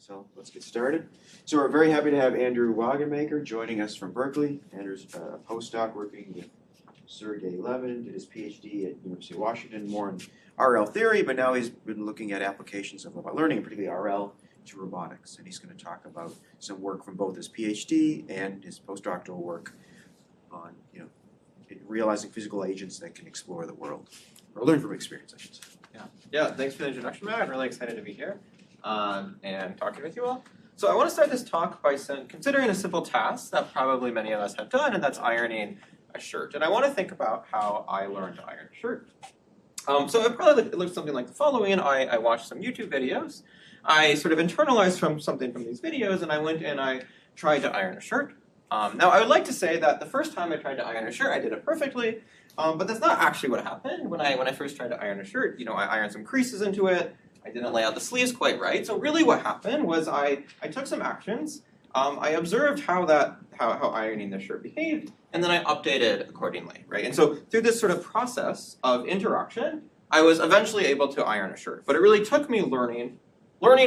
So let's get started. So we're very happy to have Andrew Wagenmaker joining us from Berkeley. Andrew's a postdoc working with Sergey Levin, did his PhD at University of Washington, more in RL theory, but now he's been looking at applications of robot learning, particularly RL, to robotics. And he's going to talk about some work from both his PhD and his postdoctoral work on, realizing physical agents that can explore the world, or learn from experience, I should say. Yeah. Thanks for the introduction, Matt. I'm really excited to be here and talking with you all. So I want to start this talk by considering a simple task that probably many of us have done, and that's ironing a shirt. And I want to think about how I learned to iron a shirt. So it probably looks something like the following. I watched some YouTube videos. I sort of internalized something from these videos, and I went and I tried to iron a shirt. Now, I would like to say that the first time I tried to iron a shirt, I did it perfectly, but that's not actually what happened. When I first tried to iron a shirt, I ironed some creases into it. I didn't lay out the sleeves quite right. So really what happened was I took some actions. I observed how ironing the shirt behaved, and then I updated accordingly, right? And so through this sort of process of interaction, I was eventually able to iron a shirt. But it really took me learning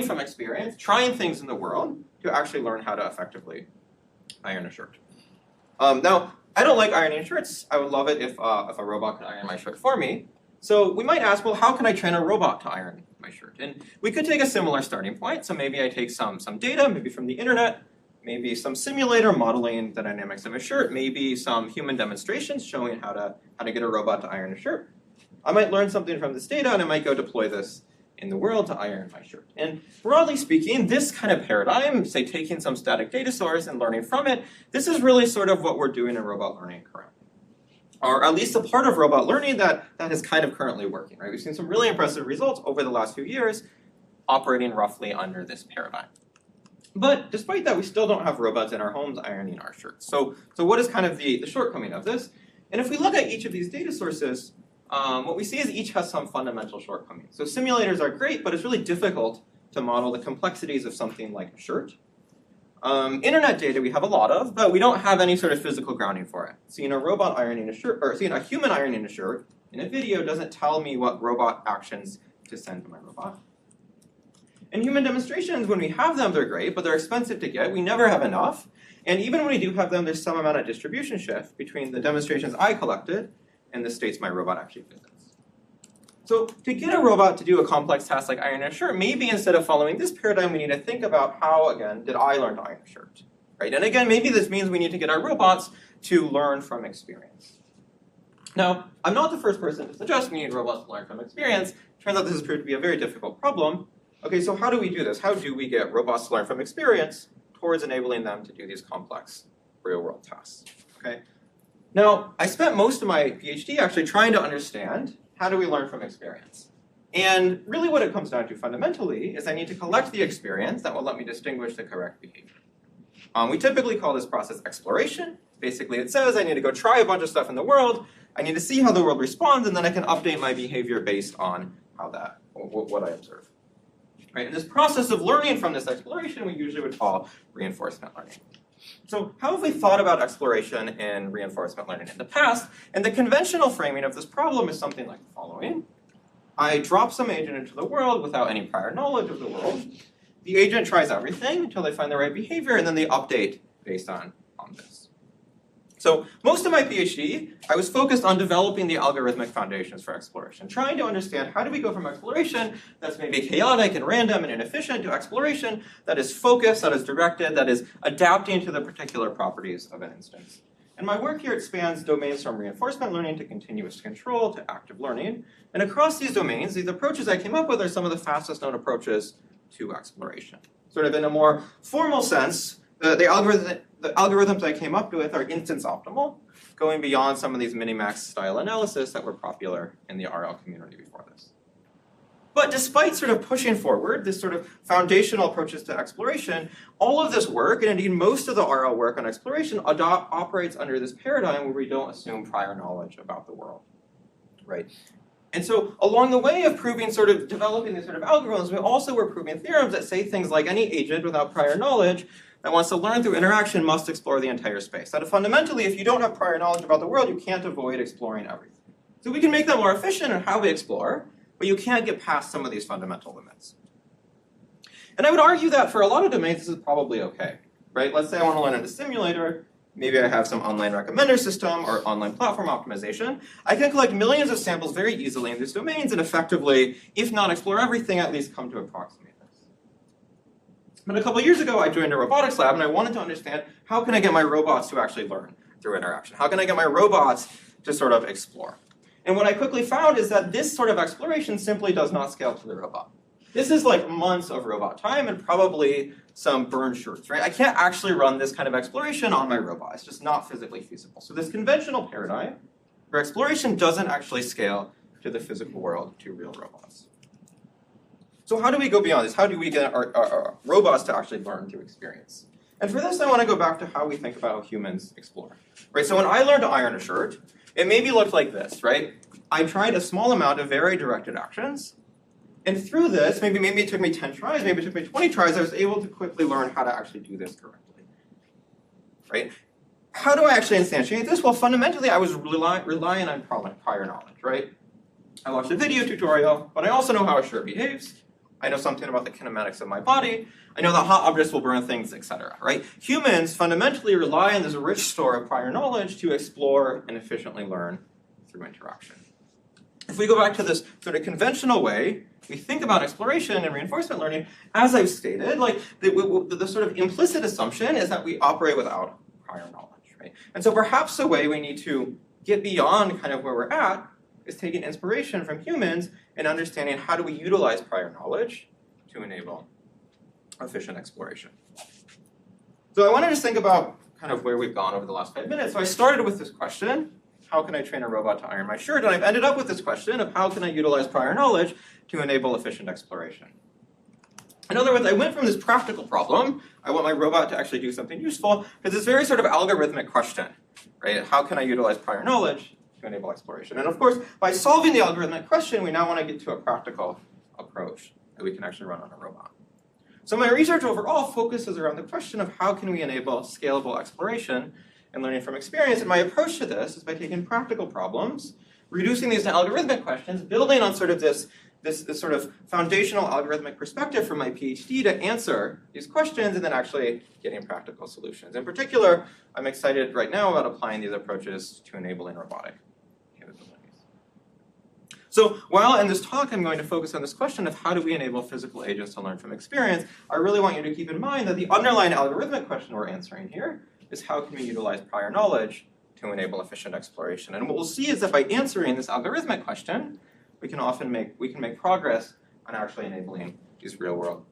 from experience, trying things in the world to actually learn how to effectively iron a shirt. Now, I don't like ironing shirts. I would love it if a robot could iron my shirt for me. So we might ask, well, how can I train a robot to iron my shirt? And we could take a similar starting point. So maybe I take some data, maybe from the internet, maybe some simulator modeling the dynamics of a shirt, maybe some human demonstrations showing how to get a robot to iron a shirt. I might learn something from this data, and I might go deploy this in the world to iron my shirt. And broadly speaking, this kind of paradigm, say taking some static data source and learning from it, this is really sort of what we're doing in robot learning currently. Or at least a part of robot learning that is kind of currently working, right? We've seen some really impressive results over the last few years operating roughly under this paradigm. But despite that, we still don't have robots in our homes ironing our shirts. So what is kind of the shortcoming of this? And if we look at each of these data sources, what we see is each has some fundamental shortcomings. So simulators are great, but it's really difficult to model the complexities of something like a shirt. Internet data we have a lot of, but we don't have any sort of physical grounding for it. Seeing a robot ironing a shirt, or seeing a human ironing a shirt in a video doesn't tell me what robot actions to send to my robot. And human demonstrations, when we have them, they're great, but they're expensive to get. We never have enough. And even when we do have them, there's some amount of distribution shift between the demonstrations I collected and the states my robot actually visits. So to get a robot to do a complex task like ironing a shirt, maybe instead of following this paradigm, we need to think about how, again, did I learn to iron a shirt? Right? And again, maybe this means we need to get our robots to learn from experience. Now, I'm not the first person to suggest we need robots to learn from experience. Turns out this has proved to be a very difficult problem. Okay, so how do we do this? How do we get robots to learn from experience towards enabling them to do these complex real-world tasks? Okay. Now, I spent most of my PhD actually trying to understand how do we learn from experience. And really what it comes down to fundamentally is I need to collect the experience that will let me distinguish the correct behavior. We typically call this process exploration. Basically it says I need to go try a bunch of stuff in the world, I need to see how the world responds, and then I can update my behavior based on what I observe. Right? And this process of learning from this exploration we usually would call reinforcement learning. So how have we thought about exploration and reinforcement learning in the past? And the conventional framing of this problem is something like the following. I drop some agent into the world without any prior knowledge of the world. The agent tries everything until they find the right behavior, and then they update based on this. So most of my PhD, I was focused on developing the algorithmic foundations for exploration, trying to understand how do we go from exploration that's maybe chaotic and random and inefficient to exploration that is focused, that is directed, that is adapting to the particular properties of an instance. And my work here spans domains from reinforcement learning to continuous control to active learning. And across these domains, these approaches I came up with are some of the fastest known approaches to exploration. Sort of in a more formal sense, the algorithms I came up with are instance optimal, going beyond some of these minimax style analysis that were popular in the RL community before this. But despite sort of pushing forward this sort of foundational approaches to exploration, all of this work, and indeed most of the RL work on exploration, operates under this paradigm where we don't assume prior knowledge about the world, right? And so along the way of developing these sort of algorithms, we also were proving theorems that say things like any agent without prior knowledge that wants to learn through interaction must explore the entire space. That fundamentally, if you don't have prior knowledge about the world, you can't avoid exploring everything. So we can make that more efficient in how we explore, but you can't get past some of these fundamental limits. And I would argue that for a lot of domains, this is probably okay, right? Let's say I want to learn in a simulator. Maybe I have some online recommender system or online platform optimization. I can collect millions of samples very easily in these domains and effectively, if not explore everything, at least come to approximate this. But a couple years ago, I joined a robotics lab and I wanted to understand how can I get my robots to actually learn through interaction? How can I get my robots to sort of explore? And what I quickly found is that this sort of exploration simply does not scale to the robot. This is like months of robot time and probably some burned shirts, right? I can't actually run this kind of exploration on my robot. It's just not physically feasible. So this conventional paradigm for exploration doesn't actually scale to the physical world, to real robots. So how do we go beyond this? How do we get our robots to actually learn through experience? And for this, I want to go back to how we think about how humans explore, right? So when I learned to iron a shirt, it maybe looked like this, right? I tried a small amount of very directed actions. And through this, maybe it took me 10 tries, maybe it took me 20 tries, I was able to quickly learn how to actually do this correctly, right? How do I actually instantiate this? Well, fundamentally, I was relying on prior knowledge, right? I watched a video tutorial, but I also know how a shirt behaves. I know something about the kinematics of my body. I know that hot objects will burn things, etc., right? Humans fundamentally rely on this rich store of prior knowledge to explore and efficiently learn through interaction. If we go back to this sort of conventional way, we think about exploration and reinforcement learning, as I've stated, like the sort of implicit assumption is that we operate without prior knowledge, right? And so perhaps the way we need to get beyond kind of where we're at is taking inspiration from humans and understanding how do we utilize prior knowledge to enable efficient exploration. So I want to just think about kind of where we've gone over the last 5 minutes. So I started with this question, how can I train a robot to iron my shirt? And I've ended up with this question of how can I utilize prior knowledge to enable efficient exploration? In other words, I went from this practical problem, I want my robot to actually do something useful, to this very sort of algorithmic question, right? How can I utilize prior knowledge to enable exploration? And of course, by solving the algorithmic question, we now want to get to a practical approach that we can actually run on a robot. So my research overall focuses around the question of how can we enable scalable exploration and learning from experience. And my approach to this is by taking practical problems, reducing these to algorithmic questions, building on sort of this sort of foundational algorithmic perspective from my PhD to answer these questions and then actually getting practical solutions. In particular, I'm excited right now about applying these approaches to enabling robotic capabilities. So while in this talk I'm going to focus on this question of how do we enable physical agents to learn from experience, I really want you to keep in mind that the underlying algorithmic question we're answering here is how can we utilize prior knowledge to enable efficient exploration. And what we'll see is that by answering this algorithmic question, we can make progress on actually enabling these real-world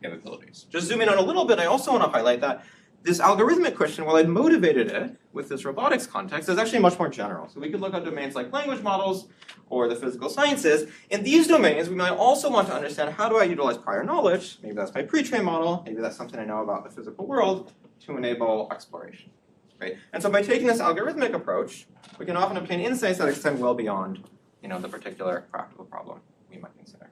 capabilities. Just zooming out a little bit, I also want to highlight that this algorithmic question, while I'd motivated it with this robotics context, is actually much more general. So we could look at domains like language models or the physical sciences. In these domains, we might also want to understand how do I utilize prior knowledge, maybe that's my pre-trained model, maybe that's something I know about the physical world, to enable exploration. Right? And so by taking this algorithmic approach, we can often obtain insights that extend well beyond the particular practical problem we might consider.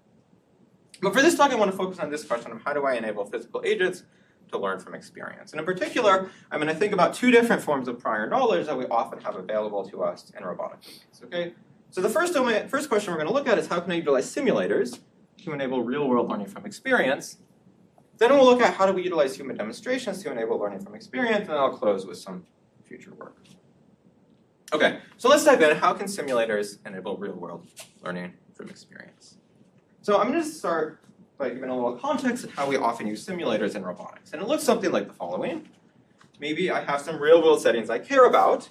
But for this talk, I want to focus on this question of how do I enable physical agents to learn from experience. And in particular, I'm going to think about two different forms of prior knowledge that we often have available to us in robotic domains. Okay? So the first question we're going to look at is how can I utilize simulators to enable real-world learning from experience. Then we'll look at how do we utilize human demonstrations to enable learning from experience, and then I'll close with some future work. Okay, so let's dive in. How can simulators enable real-world learning from experience? So I'm going to start by giving a little context of how we often use simulators in robotics. And it looks something like the following. Maybe I have some real-world settings I care about.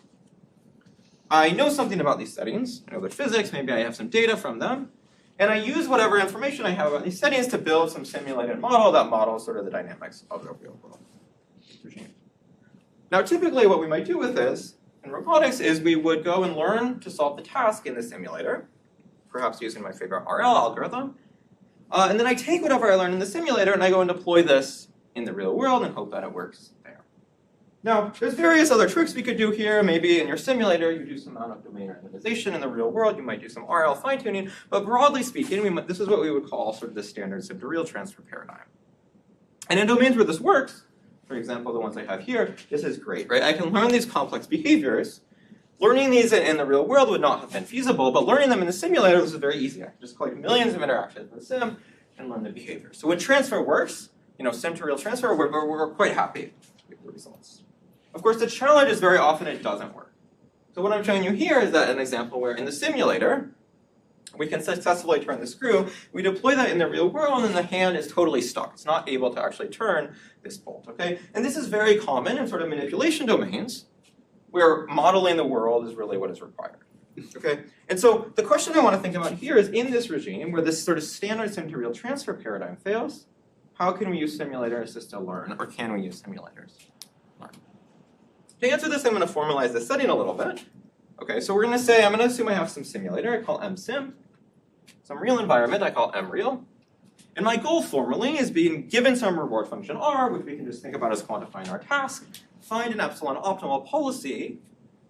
I know something about these settings. I know their physics. Maybe I have some data from them. And I use whatever information I have about these settings to build some simulated model that models sort of the dynamics of the real-world regime. Now, typically what we might do with this in robotics is we would go and learn to solve the task in the simulator, perhaps using my favorite RL algorithm. And then I take whatever I learned in the simulator and I go and deploy this in the real world and hope that it works there. Now, there's various other tricks we could do here. Maybe in your simulator, you do some amount of domain randomization. In the real world, you might do some RL fine-tuning. But broadly speaking, this is what we would call sort of the standard sim-to-real transfer paradigm. And in domains where this works, for example, the ones I have here, this is great, right? I can learn these complex behaviors. Learning these in the real world would not have been feasible, but learning them in the simulator, this is very easy. I can just collect millions of interactions in the sim, and learn the behavior. So when transfer works, sim to real transfer, we're quite happy with the results. Of course, the challenge is very often it doesn't work. So what I'm showing you here is that an example where in the simulator, we can successfully turn the screw, we deploy that in the real world, and the hand is totally stuck. It's not able to actually turn this bolt, okay? And this is very common in sort of manipulation domains, where modeling the world is really what is required, okay? And so the question I want to think about here is, in this regime, where this sort of standard sim-to-real transfer paradigm fails, how can we use simulator-assisted learn, or can we use simulators learn? To answer this, I'm going to formalize the setting a little bit. Okay, so we're going to say, I'm going to assume I have some simulator, I call msim, some real environment, I call mreal. And my goal formally is being given some reward function r, which we can just think about as quantifying our task, find an epsilon optimal policy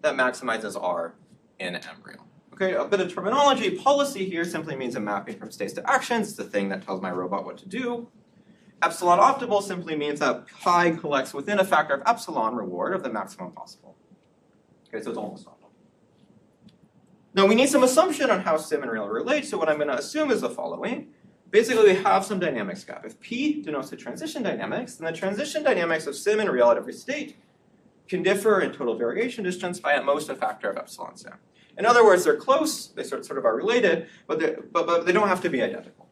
that maximizes r in mreal. Okay, a bit of terminology. Policy here simply means a mapping from states to actions. It's the thing that tells my robot what to do. Epsilon optimal simply means that pi collects within a factor of epsilon reward of the maximum possible. Okay, so it's almost optimal. Now we need some assumption on how sim and real relate, so what I'm going to assume is the following. Basically, we have some dynamics gap. If P denotes the transition dynamics, then the transition dynamics of sim and real at every state can differ in total variation distance by at most a factor of epsilon sim. In other words, they're close, they sort of are related, but they don't have to be identical.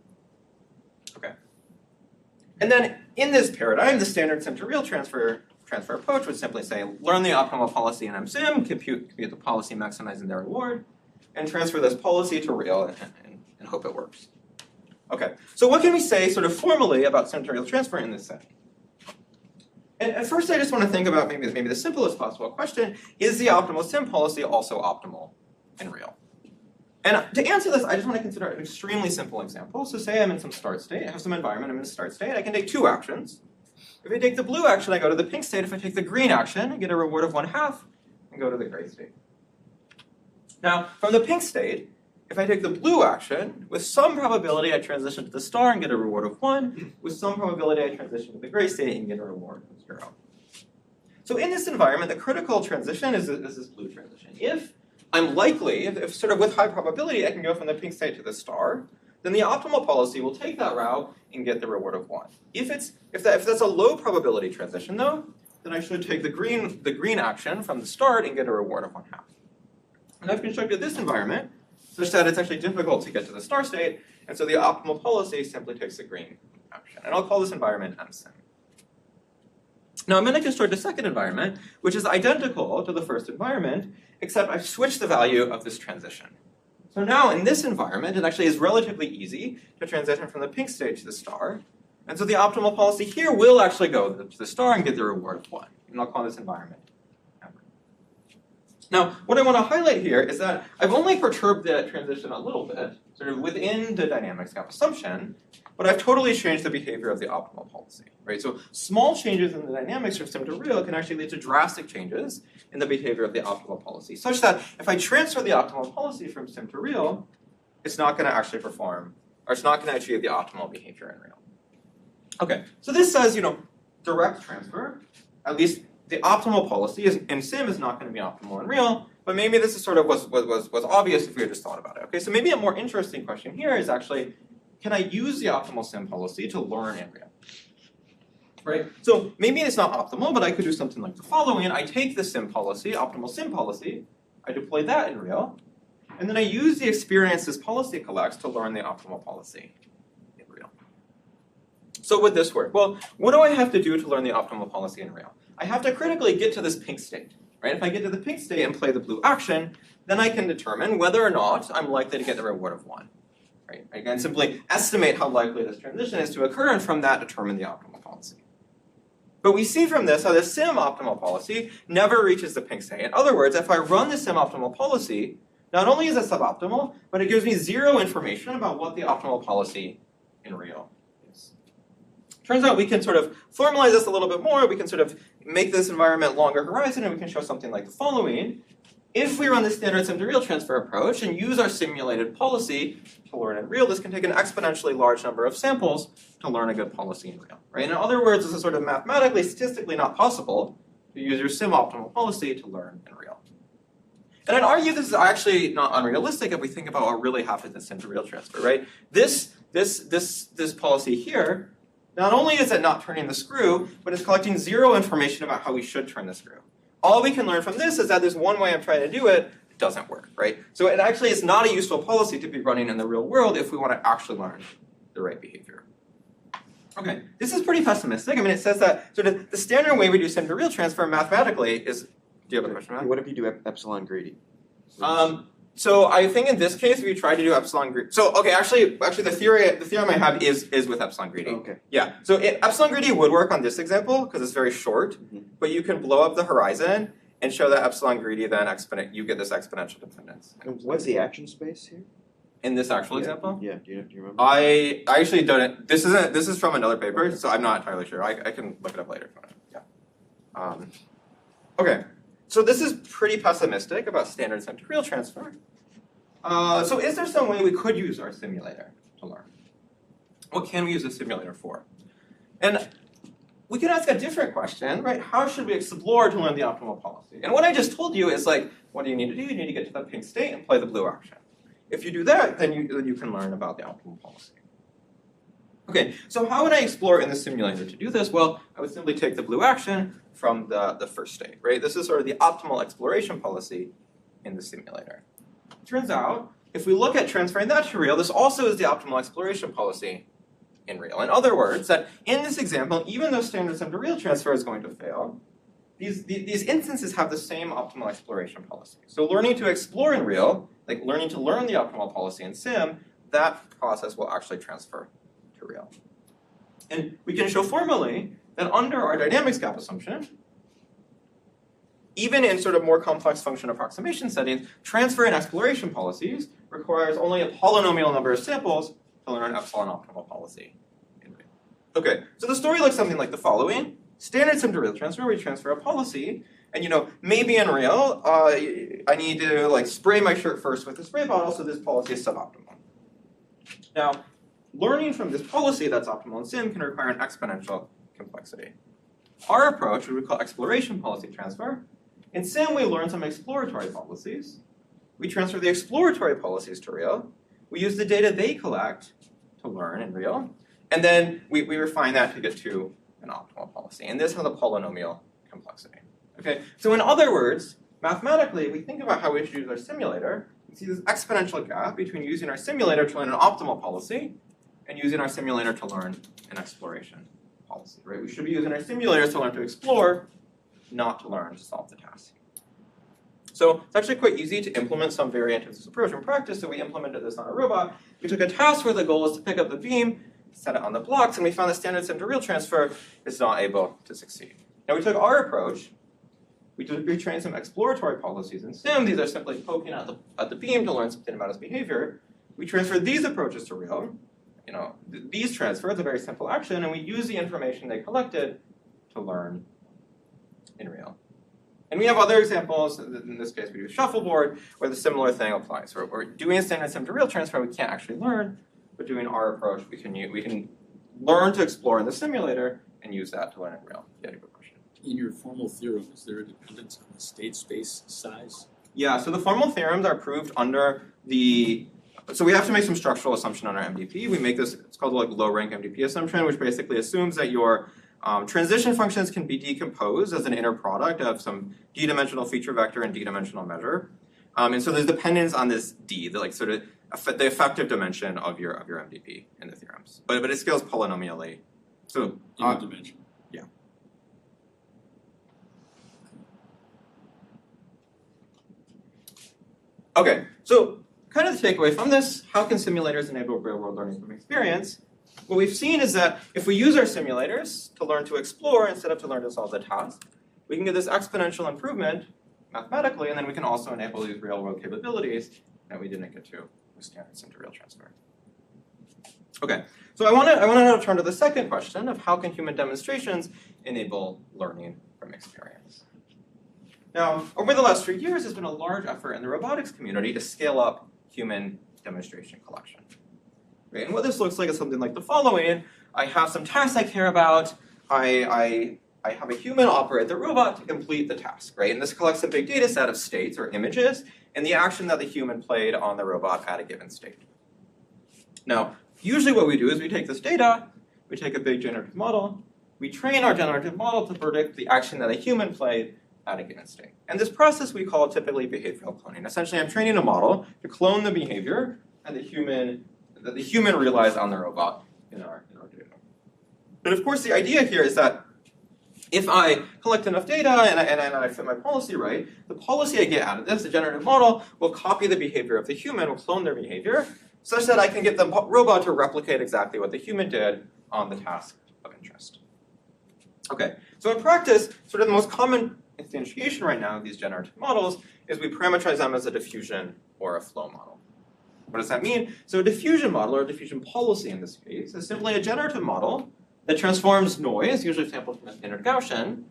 Okay. And then in this paradigm, the standard sim to real transfer approach would simply say, learn the optimal policy in msim, compute the policy maximizing their reward, and transfer this policy to real and hope it works. Okay, so what can we say sort of formally about sim to real transfer in this setting? And at first I just want to think about maybe the simplest possible question, is the optimal sim policy also optimal in real? And to answer this, I just want to consider an extremely simple example. So say I'm in some start state, I have some environment, I'm in a start state, I can take two actions. If I take the blue action, I go to the pink state. If I take the green action, I get a reward of 1/2 and go to the gray state. Now, from the pink state, if I take the blue action, with some probability I transition to the star and get a reward of 1. With some probability I transition to the gray state and get a reward of 0. So in this environment, the critical transition is this blue transition. If I'm likely, if sort of with high probability I can go from the pink state to the star, then the optimal policy will take that route and get the reward of 1. If that's a low probability transition though, then I should take the green action from the start and get a reward of 1/2. And I've constructed this environment such that it's actually difficult to get to the star state, and so the optimal policy simply takes the green action. And I'll call this environment msim. Now I'm going to construct a second environment, which is identical to the first environment, except I've switched the value of this transition. So now in this environment, it actually is relatively easy to transition from the pink state to the star. And so the optimal policy here will actually go to the star and get the reward of 1. And I'll call this environment. Now, what I want to highlight here is that I've only perturbed the transition a little bit, sort of within the dynamics gap assumption, but I've totally changed the behavior of the optimal policy, right? So small changes in the dynamics from sim to real can actually lead to drastic changes in the behavior of the optimal policy, such that if I transfer the optimal policy from sim to real, it's not going to actually perform, or it's not going to achieve the optimal behavior in real. Okay, so this says, direct transfer, at least the optimal policy in sim is not going to be optimal in real, but maybe this is sort of was obvious if we had just thought about it. Okay, so maybe a more interesting question here is actually, can I use the optimal sim policy to learn in real? Right? So maybe it's not optimal, but I could do something like the following. I take the sim policy, optimal sim policy, I deploy that in real, and then I use the experience this policy collects to learn the optimal policy in real. So would this work? Well, what do I have to do to learn the optimal policy in real? I have to critically get to this pink state, right? If I get to the pink state and play the blue action, then I can determine whether or not I'm likely to get the reward of 1, right? I can simply estimate how likely this transition is to occur, and from that determine the optimal policy. But we see from this how the sim optimal policy never reaches the pink state. In other words, if I run the sim optimal policy, not only is it suboptimal, but it gives me 0 information about what the optimal policy in real is. Turns out we can sort of formalize this a little bit more. We can sort of make this environment longer horizon, and we can show something like the following. If we run the standard sim to real transfer approach and use our simulated policy to learn in real, this can take an exponentially large number of samples to learn a good policy in real. Right? In other words, this is sort of mathematically, statistically not possible to use your sim optimal policy to learn in real. And I'd argue this is actually not unrealistic if we think about what really happens in sim to real transfer, right? This this policy here, not only is it not turning the screw, but it's collecting zero information about how we should turn the screw. All we can learn from this is that there's one way of trying to do it, it doesn't work, right? So it actually is not a useful policy to be running in the real world if we want to actually learn the right behavior. Okay, this is pretty pessimistic. I mean, it says that sort of the standard way we do sim to real transfer mathematically is, do you have a question, Matt? What if you do epsilon greedy? So I think in this case, if you try to do epsilon greedy, so okay, actually the theorem I have is with epsilon greedy. Okay. Yeah. So epsilon greedy would work on this example because it's very short, but you can blow up the horizon and show that epsilon greedy then you get this exponential dependence. And what's the action space here? In this actual example? Yeah. Do you remember? I actually don't. This is from another paper, so I'm not entirely sure. I can look it up later if you want. Yeah. Okay. So this is pretty pessimistic about standard sim to real transfer. So is there some way we could use our simulator to learn? What can we use a simulator for? And we could ask a different question, right? How should we explore to learn the optimal policy? And what I just told you is like, what do you need to do? You need to get to the pink state and play the blue action. If you do that, then you can learn about the optimal policy. Okay, so how would I explore in the simulator to do this? Well, I would simply take the blue action from the first state, right? This is sort of the optimal exploration policy in the simulator. Turns out, if we look at transferring that to real, this also is the optimal exploration policy in real. In other words, that in this example, even though standard sim to real transfer is going to fail, these instances have the same optimal exploration policy. So learning to explore in real, like learning to learn the optimal policy in sim, that process will actually transfer to real. And we can show formally that under our dynamics gap assumption, even in sort of more complex function approximation settings, transfer and exploration policies requires only a polynomial number of samples to learn epsilon optimal policy in real. Okay, so the story looks something like the following. Standard sim to real transfer, we transfer a policy, and maybe in real, I need to like spray my shirt first with a spray bottle, so this policy is suboptimal. Now, learning from this policy that's optimal in sim can require an exponential complexity. Our approach, what we call exploration policy transfer, in sim we learn some exploratory policies. We transfer the exploratory policies to real. We use the data they collect to learn in real, and then we refine that to get to an optimal policy. And this has a polynomial complexity. Okay, so in other words, mathematically, if we think about how we should use our simulator, we see this exponential gap between using our simulator to learn an optimal policy and using our simulator to learn an exploration policy, right? We should be using our simulators to learn to explore, not to learn to solve the task. So it's actually quite easy to implement some variant of this approach in practice, so we implemented this on a robot. We took a task where the goal was to pick up the beam, set it on the blocks, and we found that standard sim to real transfer is not able to succeed. Now we took our approach, we retrained some exploratory policies in sim. These are simply poking at the beam to learn something about its behavior. We transferred these approaches to real. These transfers, a very simple action, and we use the information they collected to learn in real. And we have other examples, in this case we do shuffleboard, where the similar thing applies. We're doing standard sim to real transfer, we can't actually learn, but doing our approach, we can learn to explore in the simulator and use that to learn in real. Yeah, good question. In your formal theorem, is there a dependence on the state space size? Yeah, so the formal theorems are proved under so we have to make some structural assumption on our MDP. We make this, it's called like low rank MDP assumption, which basically assumes that your transition functions can be decomposed as an inner product of some d-dimensional feature vector and d-dimensional measure. And so there's dependence on this d, the effective dimension of your MDP in the theorems. But it scales polynomially. So In the dimension. Yeah. Okay, so kind of the takeaway from this, how can simulators enable real-world learning from experience? What we've seen is that if we use our simulators to learn to explore instead of to learn to solve the task, we can get this exponential improvement mathematically, and then we can also enable these real-world capabilities that we didn't get to with standard sim to real transfer. Okay, so I want to now turn to the second question of how can human demonstrations enable learning from experience? Now, over the last few years, there's been a large effort in the robotics community to scale up human demonstration collection. Right? And what this looks like is something like the following. I have some tasks I care about. I have a human operate the robot to complete the task, right? And this collects a big data set of states or images and the action that the human played on the robot at a given state. Now, Usually what we do is we take this data, we take a big generative model, we train our generative model to predict the action that a human played at a given state. And this process we call typically behavioral cloning. Essentially, I'm training a model to clone the behavior that the human realized on the robot in our data. But of course, the idea here is that if I collect enough data and I fit my policy right, the policy I get out of this, the generative model, will copy the behavior of the human, will clone their behavior, such that I can get the robot to replicate exactly what the human did on the task of interest. Okay, so in practice, sort of the most common instantiation right now of these generative models is we parameterize them as a diffusion or a flow model. What does that mean? So a diffusion model, or a diffusion policy in this case, is simply a generative model that transforms noise, usually sampled from a standard Gaussian,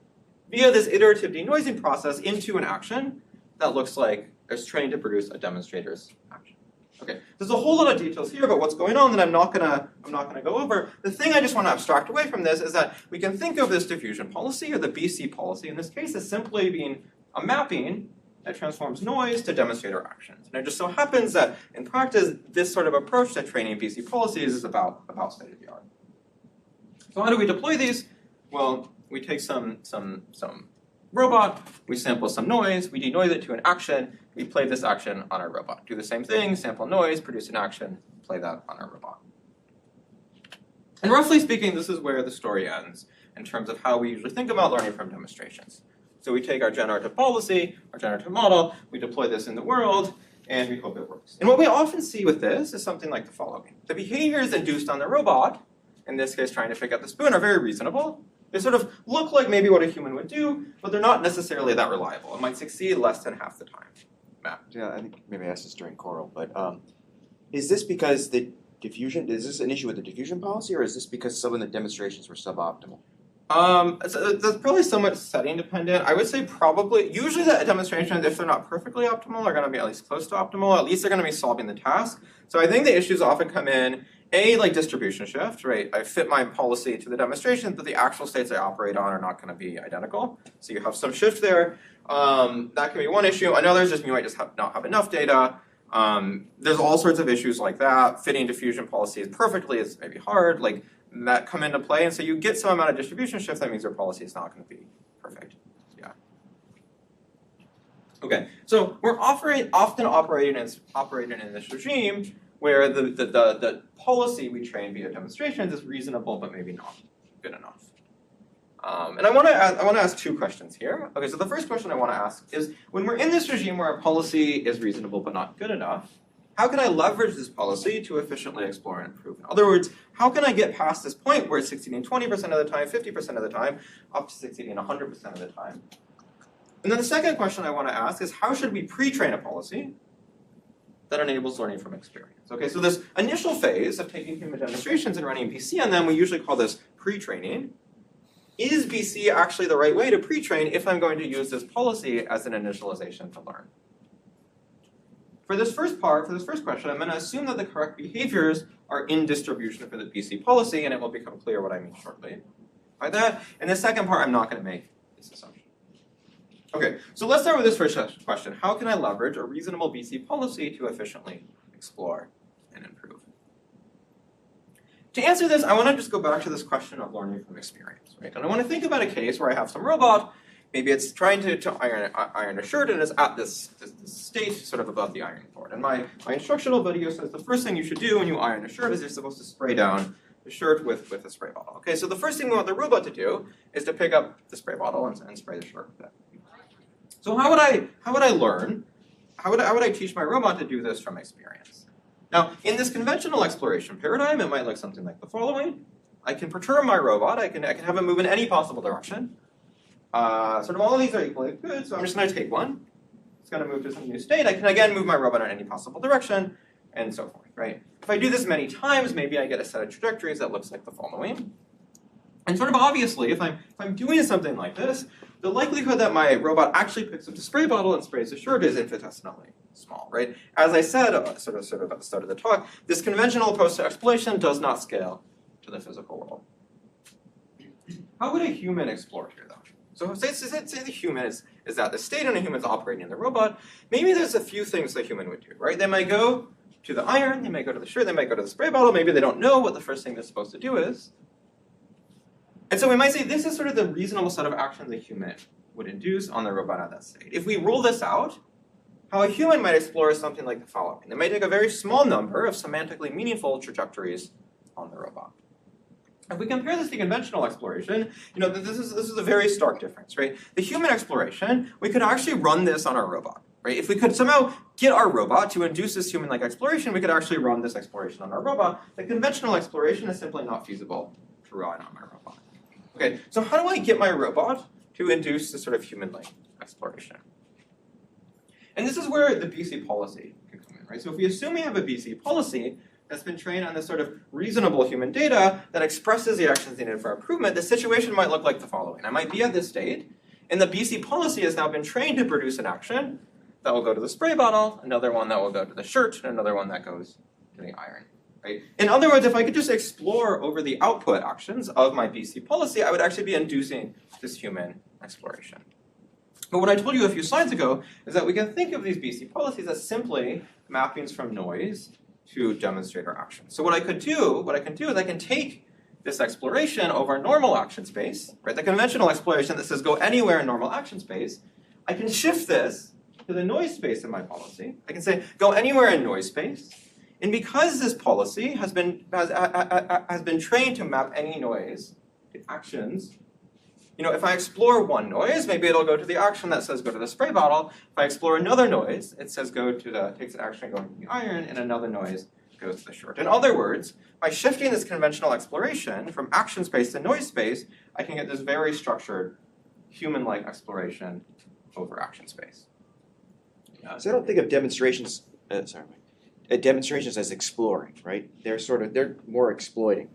via this iterative denoising process into an action that looks like it's trained to produce a demonstrator's action. Okay, there's a whole lot of details here about what's going on that I'm not gonna go over. The thing I just want to abstract away from this is that we can think of this diffusion policy, or the BC policy in this case, as simply being a mapping that transforms noise to demonstrator actions. And it just so happens that in practice, this sort of approach to training BC policies is about state of the art. So how do we deploy these? Well, we take some robot, we sample some noise, we denoise it to an action, we play this action on our robot. Do the same thing, sample noise, produce an action, play that on our robot. And roughly speaking, this is where the story ends in terms of how we usually think about learning from demonstrations. So we take our generative policy, our generative model, we deploy this in the world, and we hope it works. And what we often see with this is something like the following. The behaviors induced on the robot, in this case trying to pick up the spoon, are very reasonable. They sort of look like maybe what a human would do, but they're not necessarily that reliable. It might succeed less than half the time. Matt? Yeah, I think maybe I asked this during Coral, but is this because is this an issue with the diffusion policy, or is this because some of the demonstrations were suboptimal? So that's probably somewhat setting dependent. I would say probably, usually the demonstrations, if they're not perfectly optimal, are gonna be at least close to optimal. At least they're gonna be solving the task. So I think the issues often come in, like distribution shift, right? I fit my policy to the demonstration, but the actual states I operate on are not gonna be identical. So you have some shift there. That can be one issue. Another is just you might just not have enough data. There's all sorts of issues like that. Fitting diffusion policies perfectly is maybe hard. Like, that come into play, and so you get some amount of distribution shift. That means your policy is not going to be perfect. Yeah. Okay, so we're often operating in this regime where the policy we train via demonstrations is reasonable, but maybe not good enough. And I want to ask two questions here. Okay, so the first question I want to ask is, when we're in this regime where our policy is reasonable but not good enough, how can I leverage this policy to efficiently explore and improve? In other words, how can I get past this point where it's succeeding 20% of the time, 50% of the time, up to succeeding 100% of the time? And then the second question I want to ask is, how should we pre-train a policy that enables learning from experience? Okay, so this initial phase of taking human demonstrations and running BC on them, we usually call this pre-training. Is BC actually the right way to pre-train if I'm going to use this policy as an initialization to learn? For this first question, I'm going to assume that the correct behaviors are in distribution for the BC policy, and it will become clear what I mean shortly by that. And the second part, I'm not going to make this assumption. Okay, so let's start with this first question. How can I leverage a reasonable BC policy to efficiently explore and improve? To answer this, I want to just go back to this question of learning from experience, right? And I want to think about a case where I have some robot. Maybe it's trying to iron a shirt and is at this state sort of above the ironing board. And my instructional video says the first thing you should do when you iron a shirt is you're supposed to spray down the shirt with a spray bottle. Okay, so the first thing we want the robot to do is to pick up the spray bottle and spray the shirt with it. So how would I learn? How would I teach my robot to do this from experience? Now, in this conventional exploration paradigm, it might look something like the following. I can perturb my robot. I can have it move in any possible direction. Sort of all of these are equally good, so I'm just going to take one. It's going to move to some new state. I can again move my robot in any possible direction, and so forth, right? If I do this many times, maybe I get a set of trajectories that looks like the following. And sort of obviously, if I'm doing something like this, the likelihood that my robot actually picks up the spray bottle and sprays the shirt is infinitesimally small, right? As I said, sort of at the start of the talk, this conventional approach to exploration does not scale to the physical world. How would a human explore here, though? So say the human is at the state and a human's operating in the robot. Maybe there's a few things the human would do, right? They might go to the iron, they might go to the shirt, they might go to the spray bottle, maybe they don't know what the first thing they're supposed to do is. And so we might say this is sort of the reasonable set of actions a human would induce on the robot at that state. If we roll this out, how a human might explore is something like the following. They might take a very small number of semantically meaningful trajectories on the robot. If we compare this to conventional exploration, this is a very stark difference, right? The human exploration, we could actually run this on our robot, right? If we could somehow get our robot to induce this human-like exploration, we could actually run this exploration on our robot. The conventional exploration is simply not feasible to run on my robot. Okay, so how do I get my robot to induce this sort of human-like exploration? And this is where the BC policy can come in, right? So if we assume we have a BC policy that's been trained on this sort of reasonable human data that expresses the actions needed for improvement, the situation might look like the following. I might be at this state, and the BC policy has now been trained to produce an action that will go to the spray bottle, another one that will go to the shirt, and another one that goes to the iron. Right? In other words, if I could just explore over the output actions of my BC policy, I would actually be inducing this human exploration. But what I told you a few slides ago is that we can think of these BC policies as simply mappings from noise to demonstrate our action. So what I can do is I can take this exploration over normal action space, right? The conventional exploration that says go anywhere in normal action space. I can shift this to the noise space in my policy. I can say go anywhere in noise space. And because this policy has been trained to map any noise to actions, if I explore one noise, maybe it'll go to the action that says go to the spray bottle. If I explore another noise, it says takes an action going to the iron, and another noise goes to the shirt. In other words, by shifting this conventional exploration from action space to noise space, I can get this very structured human-like exploration over action space. So I don't think of demonstrations as exploring, right? They're more exploiting.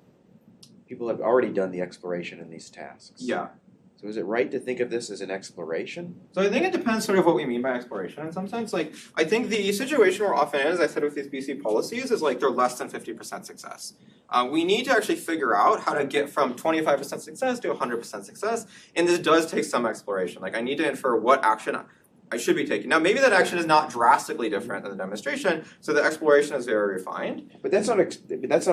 People have already done the exploration in these tasks. Yeah. So is it right to think of this as an exploration? So I think it depends sort of what we mean by exploration in some sense. Like, I think the situation we're often in, as I said with these BC policies, is like they're less than 50% success. We need to actually figure out how to get from 25% success to 100% success, and this does take some exploration. Like, I need to infer what action I should be taking. Now, maybe that action is not drastically different than the demonstration, so the exploration is very refined. But that's not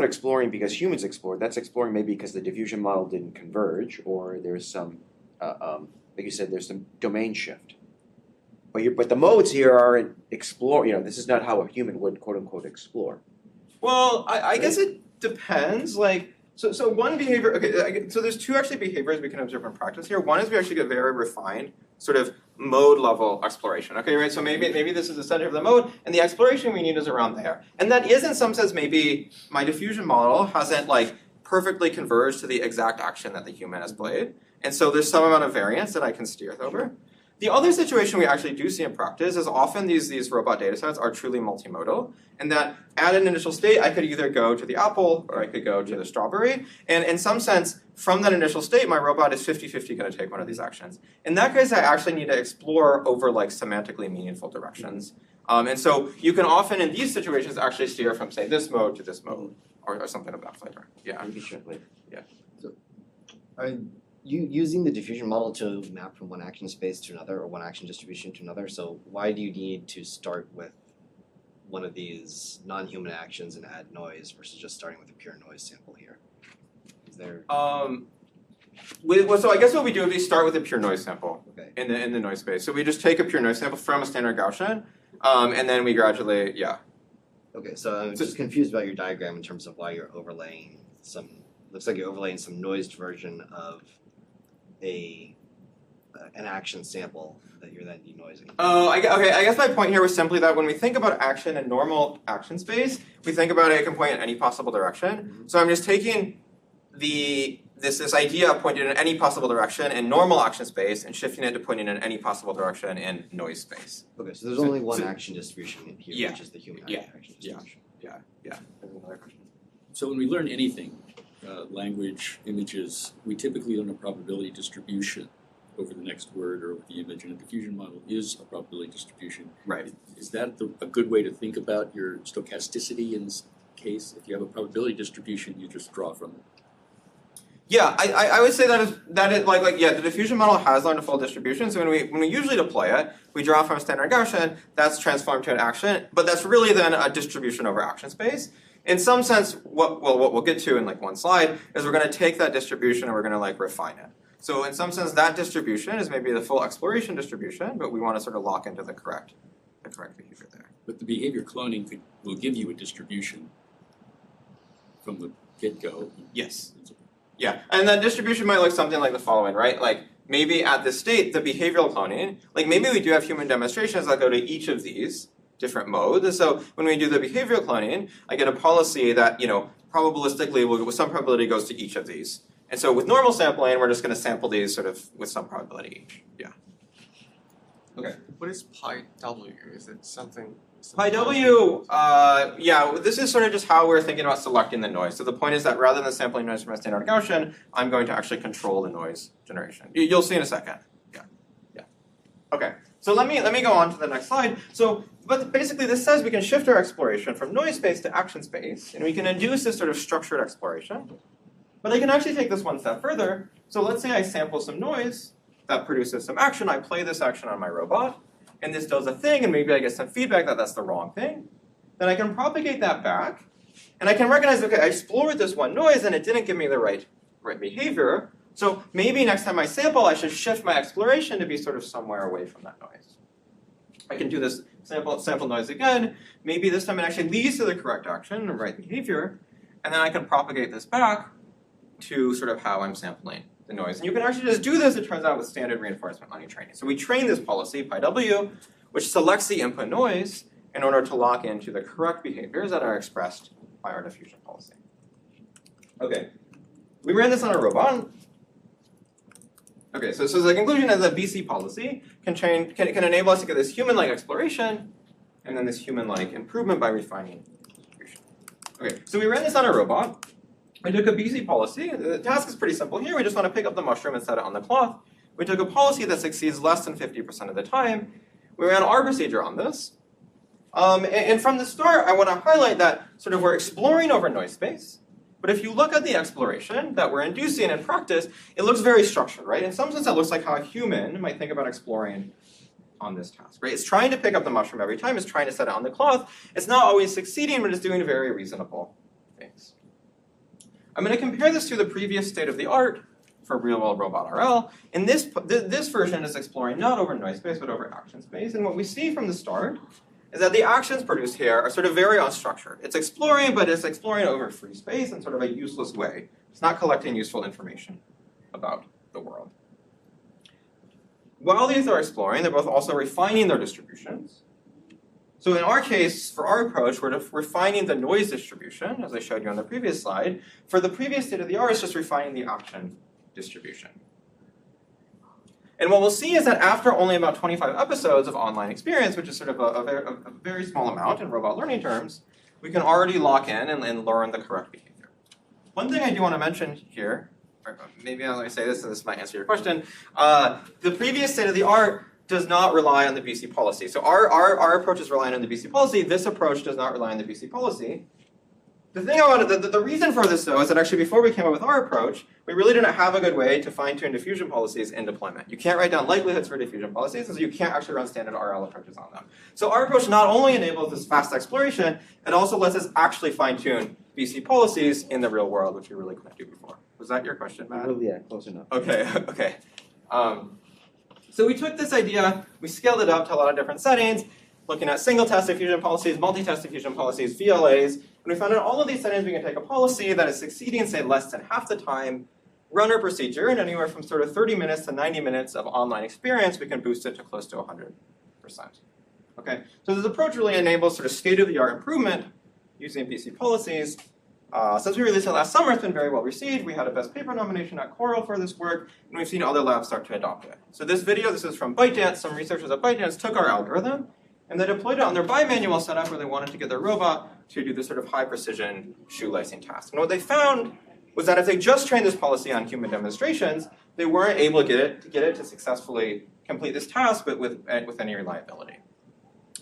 exploring because humans explored. That's exploring maybe because the diffusion model didn't converge, or there's some, like you said, there's some domain shift. But the modes here are explore. This is not how a human would quote unquote explore. Well, I guess it depends. Like, so one behavior. Okay, so there's two actually behaviors we can observe in practice here. One is we actually get very refined sort of mode level exploration. Okay, right? So maybe this is the center of the mode, and the exploration we need is around there. And that is in some sense maybe my diffusion model hasn't like perfectly converged to the exact action that the human has played. And so there's some amount of variance that I can steer over. The other situation we actually do see in practice is often these robot data sets are truly multimodal, and that at an initial state, I could either go to the apple or I could go to the strawberry. And in some sense, from that initial state, my robot is 50-50 going to take one of these actions. In that case, I actually need to explore over like semantically meaningful directions. And so you can often in these situations actually steer from, say, this mode to this mode or something of that flavor. Yeah. You can check later. Yeah. So, are you using the diffusion model to map from one action space to another or one action distribution to another? So why do you need to start with one of these non-human actions and add noise versus just starting with a pure noise sample here? Is there? So I guess what we do is we start with a pure noise sample in the noise space. So we just take a pure noise sample from a standard Gaussian, and then we gradually, Okay, so I'm just confused about your diagram in terms of why you're overlaying some. Looks like you're overlaying some noised version of an action sample that you're then denoising. Oh, I guess my point here was simply that when we think about action in normal action space, we think about it can point in any possible direction. Mm-hmm. So I'm just taking this idea of pointing in any possible direction in normal action space and shifting it to pointing in any possible direction in noise space. Okay, so there's only one action distribution in here, which is the human action distribution. Yeah. There's another question. So when we learn anything, language, images, we typically learn a probability distribution over the next word or over the image, and a diffusion model is a probability distribution. Right. Is that a good way to think about your stochasticity in this case? If you have a probability distribution, you just draw from it. Yeah, I would say that is the diffusion model has learned a full distribution. So when we usually deploy it, we draw from a standard Gaussian, that's transformed to an action, but that's really then a distribution over action space. In some sense, what we'll get to in like one slide is we're going to take that distribution and we're going to like refine it. So in some sense, that distribution is maybe the full exploration distribution, but we want to sort of lock into the correct behavior there. But the behavior cloning will give you a distribution from the get-go. Yes. Yeah, and that distribution might look something like the following, right? Like maybe at this state, the behavioral cloning, like maybe we do have human demonstrations that go to each of these different modes. And so when we do the behavioral cloning, I get a policy that, probabilistically with some probability goes to each of these. And so with normal sampling, we're just going to sample these sort of with some probability each. Yeah. Okay. What is pi w? Is it something? Pi w, this is sort of just how we're thinking about selecting the noise. So the point is that rather than sampling noise from a standard Gaussian, I'm going to actually control the noise generation. You'll see in a second. Yeah. Okay. So let me go on to the next slide. But basically this says we can shift our exploration from noise space to action space, and we can induce this sort of structured exploration. But I can actually take this one step further. So let's say I sample some noise that produces some action. I play this action on my robot, and this does a thing, and maybe I get some feedback that that's the wrong thing. Then I can propagate that back, and I can recognize, okay, I explored this one noise, and it didn't give me the right behavior. So maybe next time I sample, I should shift my exploration to be sort of somewhere away from that noise. I can do this sample noise again. Maybe this time it actually leads to the correct action, the right behavior, and then I can propagate this back to sort of how I'm sampling the noise. And you can actually just do this, it turns out, with standard reinforcement learning training. So we train this policy, pi w, which selects the input noise in order to lock into the correct behaviors that are expressed by our diffusion policy. Okay, we ran this on a robot. Okay, so the conclusion is that BC policy can enable us to get this human-like exploration and then this human-like improvement by refining distribution. Okay, so we ran this on a robot. We took a BC policy. The task is pretty simple here. We just want to pick up the mushroom and set it on the cloth. We took a policy that succeeds less than 50% of the time. We ran our procedure on this. And from the start, I want to highlight that sort of we're exploring over noise space. But if you look at the exploration that we're inducing in practice, it looks very structured, right? In some sense, it looks like how a human might think about exploring on this task, right? It's trying to pick up the mushroom every time. It's trying to set it on the cloth. It's not always succeeding, but it's doing very reasonable things. I'm going to compare this to the previous state of the art for real-world robot RL. And this version is exploring not over noise space, but over action space. And what we see from the start is that the actions produced here are sort of very unstructured. It's exploring, but it's exploring over free space in sort of a useless way. It's not collecting useful information about the world. While these are exploring, they're both also refining their distributions. So in our case, for our approach, we're refining the noise distribution, as I showed you on the previous slide. For the previous state of the art, it's just refining the action distribution. And what we'll see is that after only about 25 episodes of online experience, which is sort of a very small amount in robot learning terms, we can already lock in and learn the correct behavior. One thing I do want to mention here, or maybe I'll say this, and this might answer your question, the previous state of the art does not rely on the BC policy. So our approach is relying on the BC policy. This approach does not rely on the BC policy. The reason for this, though, is that actually before we came up with our approach, we really didn't have a good way to fine-tune diffusion policies in deployment. You can't write down likelihoods for diffusion policies, and so you can't actually run standard RL approaches on them. So our approach not only enables this fast exploration, it also lets us actually fine-tune BC policies in the real world, which we really couldn't do before. Was that your question, Matt? Yeah, close enough. Okay. So we took this idea, we scaled it up to a lot of different settings, looking at single-test diffusion policies, multi-test diffusion policies, VLAs, and we found in all of these settings we can take a policy that is succeeding, say, less than half the time, run our procedure, and anywhere from sort of 30 minutes to 90 minutes of online experience, we can boost it to close to 100%. Okay, so this approach really enables sort of state-of-the-art improvement using BC policies. Since we released it last summer, it's been very well received. We had a Best Paper nomination at Coral for this work, and we've seen other labs start to adopt it. So this is from ByteDance. Some researchers at ByteDance took our algorithm, and they deployed it on their bimanual setup where they wanted to get their robot to do this sort of high-precision shoelacing task. And what they found was that if they just trained this policy on human demonstrations, they weren't able to get it to successfully complete this task with any reliability.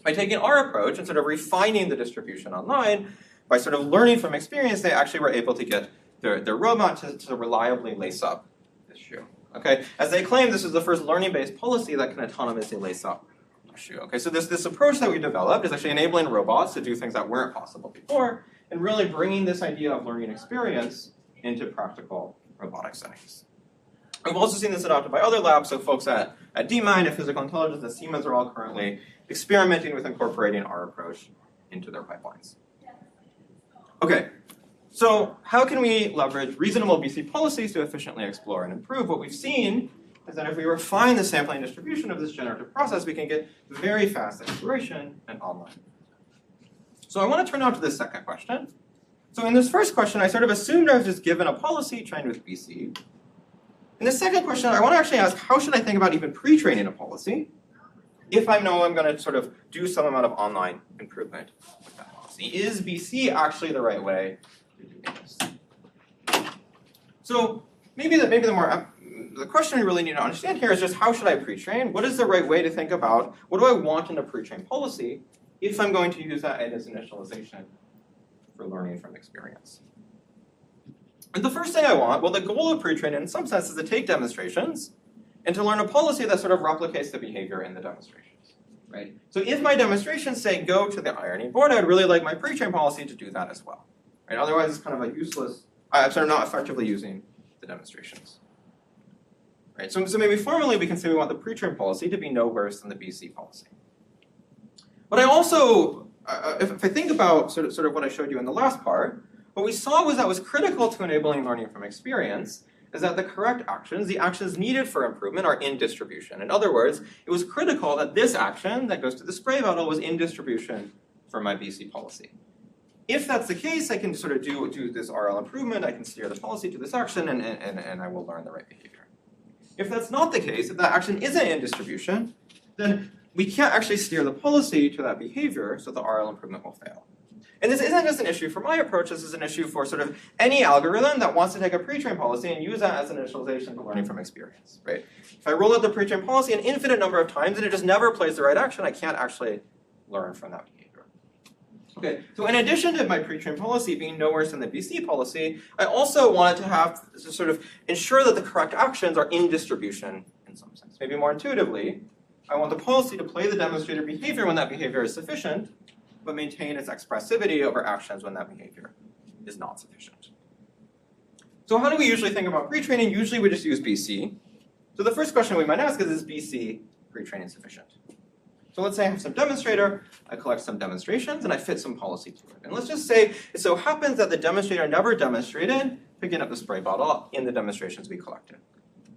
By taking our approach and sort of refining the distribution online, by sort of learning from experience, they actually were able to get their robot to reliably lace up this shoe. Okay, as they claim, this is the first learning-based policy that can autonomously lace up a shoe. Okay, so this approach that we developed is actually enabling robots to do things that weren't possible before, and really bringing this idea of learning experience into practical robotic settings. We've also seen this adopted by other labs, so folks at DMind, at Physical Intelligence, at Siemens are all currently experimenting with incorporating our approach into their pipelines. Okay, so how can we leverage reasonable BC policies to efficiently explore and improve? What we've seen is that if we refine the sampling distribution of this generative process, we can get very fast exploration and online. So I want to turn now to the second question. So in this first question, I sort of assumed I was just given a policy trained with BC. In the second question, I want to actually ask, how should I think about even pre-training a policy if I know I'm going to sort of do some amount of online improvement with that policy? Is BC actually the right way to do this? So maybe the question we really need to understand here is just how should I pre-train? What is the right way to think about what do I want in a pre-trained policy if I'm going to use that as initialization for learning from experience? And the first thing I want, well, the goal of pre-training in some sense is to take demonstrations and to learn a policy that sort of replicates the behavior in the demonstrations, right? So if my demonstrations say go to the ironing board, I'd really like my pre-train policy to do that as well, right? Otherwise, it's kind of a useless, I'm sort of not effectively using the demonstrations, right? So maybe formally we can say we want the pre-train policy to be no worse than the BC policy. But I also, if I think about sort of what I showed you in the last part, what we saw was that was critical to enabling learning from experience is that the correct actions, the actions needed for improvement, are in distribution. In other words, it was critical that this action that goes to the spray bottle was in distribution for my BC policy. If that's the case, I can sort of do this RL improvement, I can steer the policy to this action, and I will learn the right behavior. If that's not the case, if that action isn't in distribution, then we can't actually steer the policy to that behavior, so the RL improvement will fail. And this isn't just an issue for my approach, this is an issue for sort of any algorithm that wants to take a pre-trained policy and use that as an initialization for learning from experience, right? If I roll out the pre-trained policy an infinite number of times and it just never plays the right action, I can't actually learn from that behavior. Okay, so in addition to my pre-trained policy being no worse than the BC policy, I also wanted to have to sort of ensure that the correct actions are in distribution in some sense. Maybe more intuitively, I want the policy to play the demonstrated behavior when that behavior is sufficient, but maintain its expressivity over actions when that behavior is not sufficient. So how do we usually think about pre-training? Usually we just use BC. So the first question we might ask is BC pre-training sufficient? So let's say I have some demonstrator, I collect some demonstrations, and I fit some policy to it. And let's just say it so happens that the demonstrator never demonstrated picking up the spray bottle in the demonstrations we collected.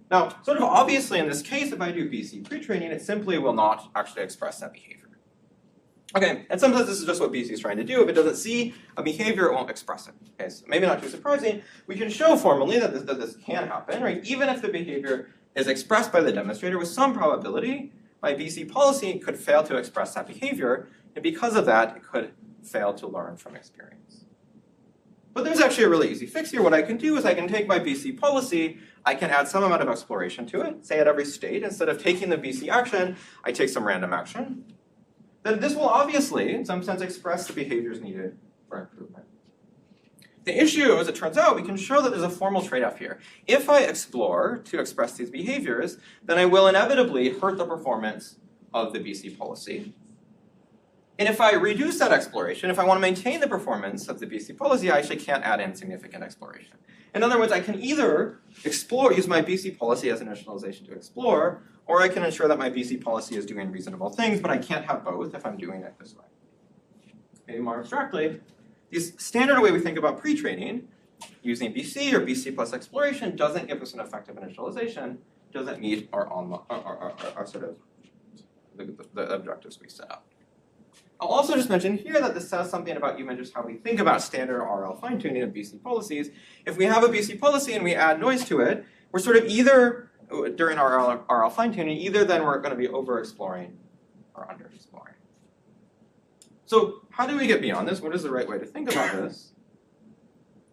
Now, sort of obviously in this case, if I do BC pre-training, it simply will not actually express that behavior. Okay, and sometimes this is just what BC is trying to do. If it doesn't see a behavior, it won't express it. Okay, so maybe not too surprising. We can show formally that this can happen, right? Even if the behavior is expressed by the demonstrator with some probability, my BC policy could fail to express that behavior, and because of that, it could fail to learn from experience. But there's actually a really easy fix here. What I can do is I can take my BC policy, I can add some amount of exploration to it, say at every state, instead of taking the BC action, I take some random action. Then this will obviously, in some sense, express the behaviors needed for improvement. The issue, as it turns out, we can show that there's a formal trade-off here. If I explore to express these behaviors, then I will inevitably hurt the performance of the BC policy. And if I reduce that exploration, if I want to maintain the performance of the BC policy, I actually can't add in significant exploration. In other words, I can either use my BC policy as initialization to explore, or I can ensure that my BC policy is doing reasonable things, but I can't have both if I'm doing it this way. Maybe more abstractly, the standard way we think about pre-training, using BC or BC plus exploration, doesn't give us an effective initialization, doesn't meet our sort of the objectives we set up. I'll also just mention here that this says something about even just how we think about standard RL fine-tuning of BC policies. If we have a BC policy and we add noise to it, we're sort of either, during our RL fine-tuning, either then we're going to be over-exploring or under-exploring. So how do we get beyond this? What is the right way to think about this?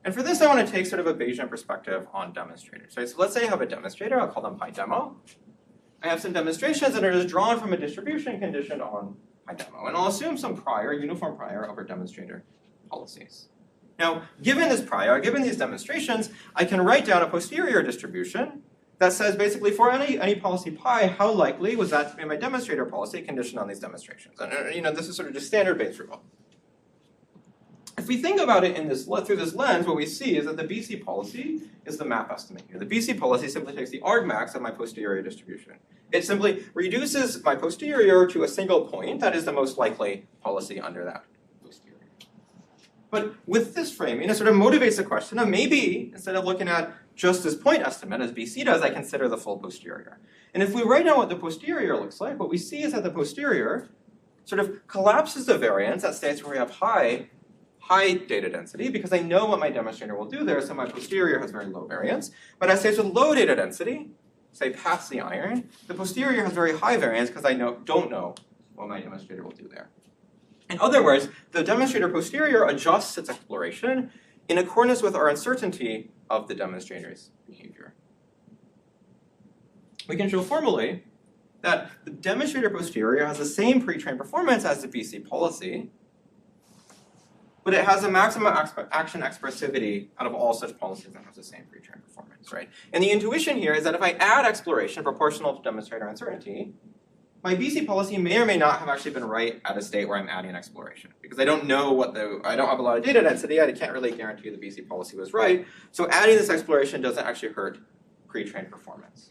And for this, I want to take sort of a Bayesian perspective on demonstrators. Right? So let's say I have a demonstrator, I'll call them PyDemo. I have some demonstrations that are just drawn from a distribution conditioned on PyDemo. And I'll assume some prior, uniform prior over demonstrator policies. Now, given this prior, given these demonstrations, I can write down a posterior distribution that says basically for any policy pi, how likely was that to be my demonstrator policy conditioned on these demonstrations? And this is sort of just standard Bayes rule. If we think about it through this lens, what we see is that the BC policy is the map estimate here. The BC policy simply takes the argmax of my posterior distribution. It simply reduces my posterior to a single point that is the most likely policy under that posterior. But with this framing, it sort of motivates the question of maybe, instead of looking at just this point estimate, as BC does, I consider the full posterior. And if we write down what the posterior looks like, what we see is that the posterior sort of collapses the variance at states where we have high data density, because I know what my demonstrator will do there, so my posterior has very low variance. But at states with low data density, say past the iron, the posterior has very high variance because I don't know what my demonstrator will do there. In other words, the demonstrator posterior adjusts its exploration in accordance with our uncertainty of the demonstrator's behavior. We can show formally that the demonstrator posterior has the same pre-trained performance as the BC policy, but it has a maximum action expressivity out of all such policies that has the same pre-trained performance, right? And the intuition here is that if I add exploration proportional to demonstrator uncertainty, my BC policy may or may not have actually been right at a state where I'm adding exploration, because I don't know I don't have a lot of data density, I can't really guarantee the BC policy was right. So adding this exploration doesn't actually hurt pre-trained performance,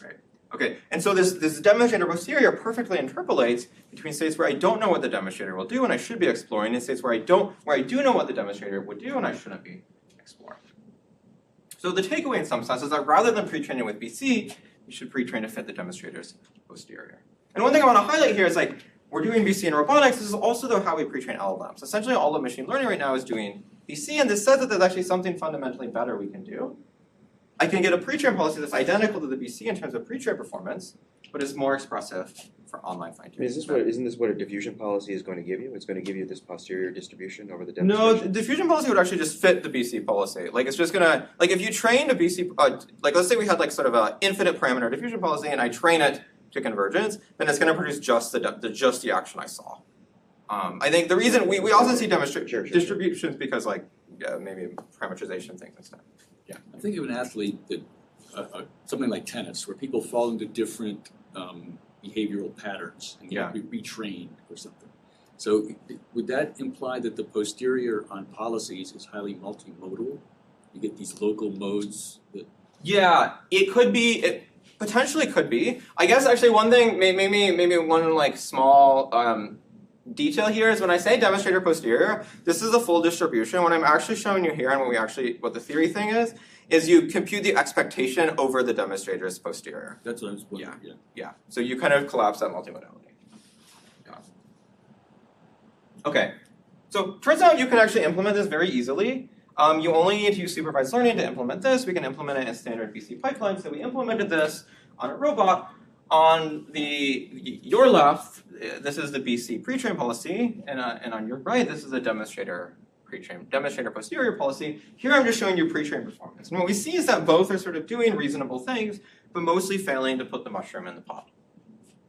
right? Okay, and so this demonstrator posterior perfectly interpolates between states where I don't know what the demonstrator will do and I should be exploring, and states where I do know what the demonstrator would do and I shouldn't be exploring. So the takeaway in some sense is that rather than pre-training with BC, you should pre-train to fit the demonstrator's posterior. And one thing I want to highlight here is we're doing BC in robotics. This is also though how we pre-train LLMs. Essentially all of machine learning right now is doing BC, and this says that there's actually something fundamentally better we can do. I can get a pre-train policy that's identical to the BC in terms of pre-train performance, but is more expressive for online fine-tuning. Isn't this what a diffusion policy is going to give you? It's going to give you this posterior distribution over the No, demonstration? the diffusion policy would actually just fit the BC policy. It's just gonna, if you trained a BC, let's say we had sort of an infinite parameter diffusion policy and I train it to convergence, then it's gonna produce just the action I saw. I think the reason, we also see distributions because maybe parameterization things and stuff. Yeah, I think of an athlete that, something like tennis, where people fall into different behavioral patterns and have to be retrained or something. So would that imply that the posterior on policies is highly multimodal? You get these local modes that... Yeah, it could be, it potentially could be. I guess actually one thing, maybe one small detail here is when I say demonstrator posterior, this is a full distribution. What I'm actually showing you here and what the theory thing is you compute the expectation over the demonstrator's posterior. That's what I was wondering, Yeah. So you kind of collapse that multimodality. Yeah. Okay. So turns out you can actually implement this very easily. You only need to use supervised learning to implement this. We can implement it in standard BC pipelines. So we implemented this on a robot. On your left, this is the BC pre-train policy, and on your right, this is the demonstrator posterior policy. Here I'm just showing you pre-train performance. And what we see is that both are sort of doing reasonable things, but mostly failing to put the mushroom in the pot,